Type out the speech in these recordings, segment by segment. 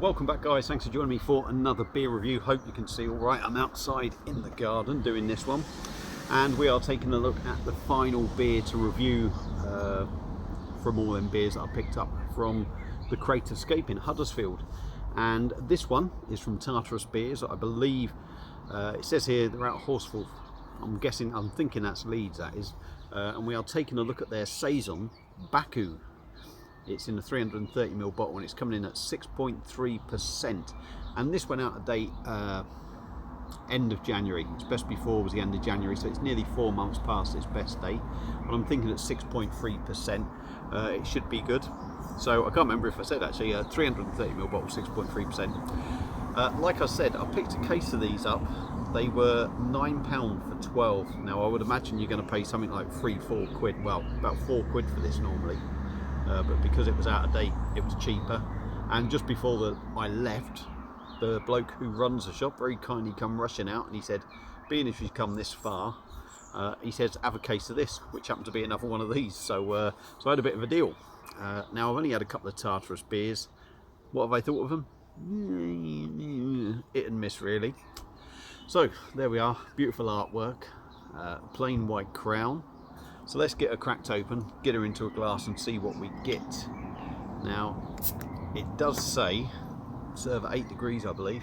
Welcome back, guys. Thanks for joining me for another beer review. Hope you can see all right. I'm outside in the garden doing this one, and we are taking a look at the final beer to review from all them beers that I picked up from the Craterscape in Huddersfield. And this one is from Tartarus Beers. I believe it says here they're out of Horsforth. I'm thinking that's Leeds, that is. And we are taking a look at their saison Baku. It's in a 330ml bottle and it's coming in at 6.3%. And this went out of date end of January. Its best before was the end of January, so it's nearly 4 months past its best date. And I'm thinking at 6.3%, it should be good. So I can't remember if I said actually 330ml bottle, 6.3%. Like I said, I picked a case of these up. They were £9 for 12. Now I would imagine you're going to pay something like £3-4 quid. Well, about £4 quid for this normally. But because it was out of date, it was cheaper. And just before I left, the bloke who runs the shop very kindly come rushing out, and he said, being if you've come this far, he says have a case of this, which happened to be another one of these. So I had a bit of a deal. Now I've only had a couple of Tartarus beers. What have I thought of them? Hit and miss, really. So there we are, beautiful artwork, plain white crown. So let's get her cracked open, get her into a glass and see what we get. Now, it does say serve at 8 degrees, I believe,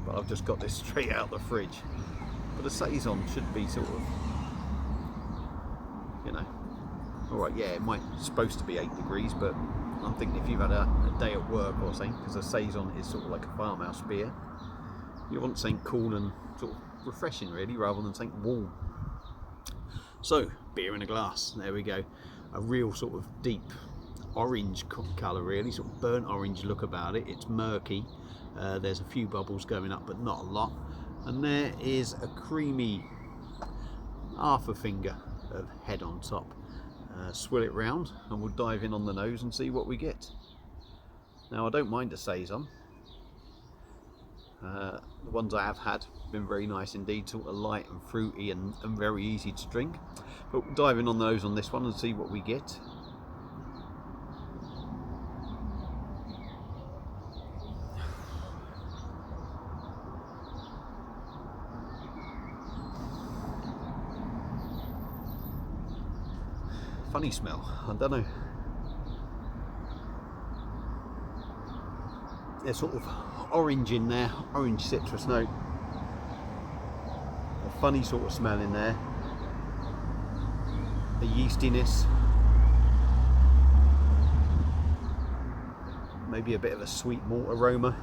but I've just got this straight out the fridge. But a saison should be sort of, you know, all right, yeah, it's supposed to be 8 degrees, but I'm thinking if you've had a day at work or something, because a saison is sort of like a farmhouse beer, you want something cool and sort of refreshing, really, rather than something warm. So, beer in a glass, there we go. A real sort of deep orange colour, really, sort of burnt orange look about it. It's murky, there's a few bubbles going up, but not a lot. And there is a creamy half a finger of head on top. Swill it round and we'll dive in on the nose and see what we get. Now, I don't mind a saison. The ones I have had have been very nice indeed, sort of light and fruity and very easy to drink. But we'll dive in on those on this one and see what we get. Funny smell, I don't know. There's sort of orange in there, orange citrus note. A funny sort of smell in there. The yeastiness. Maybe a bit of a sweet malt aroma.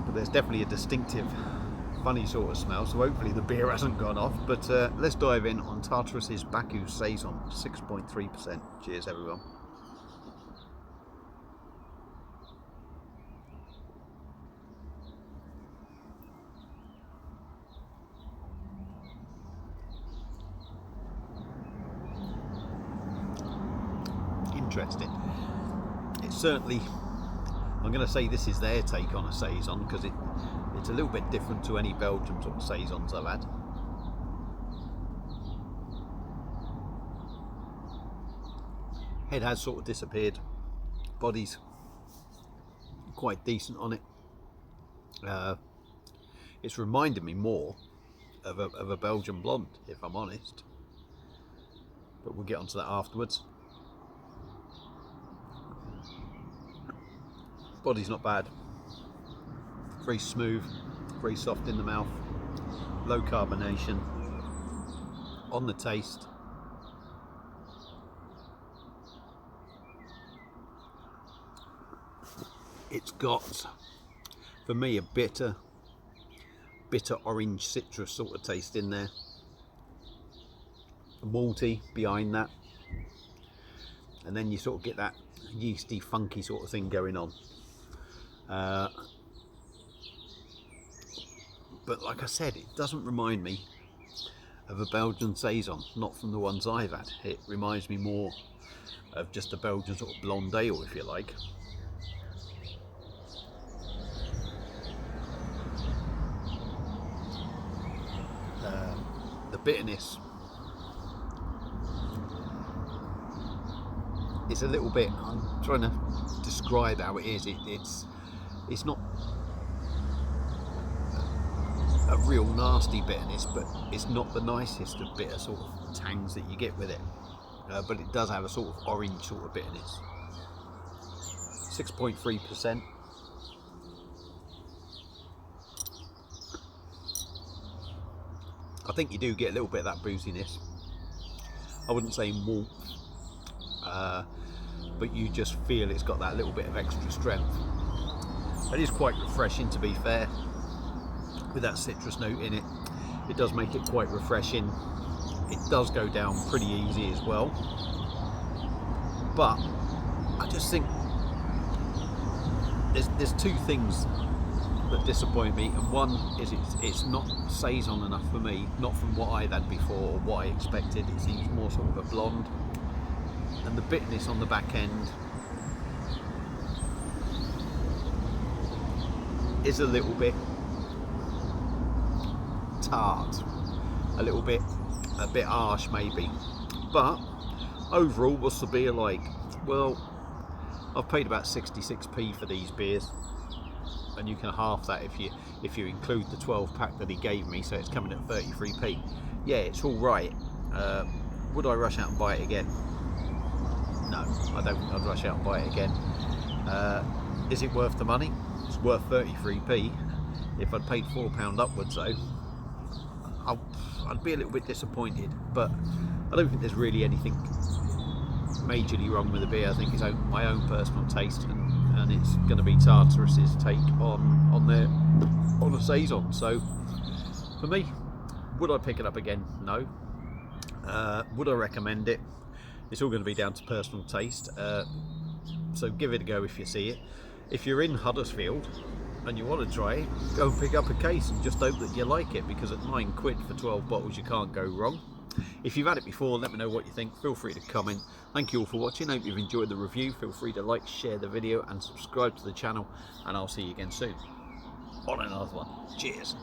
But there's definitely a distinctive, funny sort of smell, so hopefully the beer hasn't gone off. But let's dive in on Tartarus's Baku Saison, 6.3%. Cheers, everyone. Interesting. It's certainly, I'm going to say this is their take on a saison, because it's a little bit different to any Belgian sort of saisons I've had. Head has sort of disappeared. Body's quite decent on it. It's reminded me more of a Belgian blonde, if I'm honest. But we'll get onto that afterwards. Body's not bad, very smooth, very soft in the mouth, low carbonation. On the taste, it's got, for me, a bitter orange citrus sort of taste in there, malty behind that, and then you sort of get that yeasty, funky sort of thing going on. But like I said, it doesn't remind me of a Belgian saison, not from the ones I've had. It reminds me more of just a Belgian sort of blonde ale, if you like. The bitterness it's a little bit, I'm trying to describe how it is. It's not a real nasty bitterness, but it's not the nicest of bitter sort of tangs that you get with it. But it does have a sort of orange sort of bitterness. 6.3%. I think you do get a little bit of that booziness. I wouldn't say warmth, but you just feel it's got that little bit of extra strength. It is quite refreshing, to be fair, with that citrus note in it. It does make it quite refreshing. It does go down pretty easy as well, but I just think there's two things that disappoint me, and one is it's not saison enough for me, not from what I've had before or what I expected. It seems more sort of a blonde, and the bitterness on the back end is a little bit tart, a bit harsh maybe. But overall, what's the beer like? Well, I've paid about 66p for these beers, and you can half that if you include the 12 pack that he gave me, so it's coming at 33p. Yeah, it's all right. Would I rush out and buy it again? No, I don't think I'd rush out and buy it again. Is it worth the money? It's worth 33p. If I'd paid £4 upwards though, I'd be a little bit disappointed, but I don't think there's really anything majorly wrong with the beer. I think it's my own personal taste, and it's going to be Tartarus's take on a saison. So for me, would I pick it up again? No. Would I recommend it? It's all going to be down to personal taste. So give it a go if you see it. If you're in Huddersfield and you want to try it, go and pick up a case and just hope that you like it, because at £9 for 12 bottles you can't go wrong. If you've had it before, let me know what you think. Feel free to comment. Thank you all for watching. Hope you've enjoyed the review. Feel free to like, share the video and subscribe to the channel, and I'll see you again soon on another one. Cheers.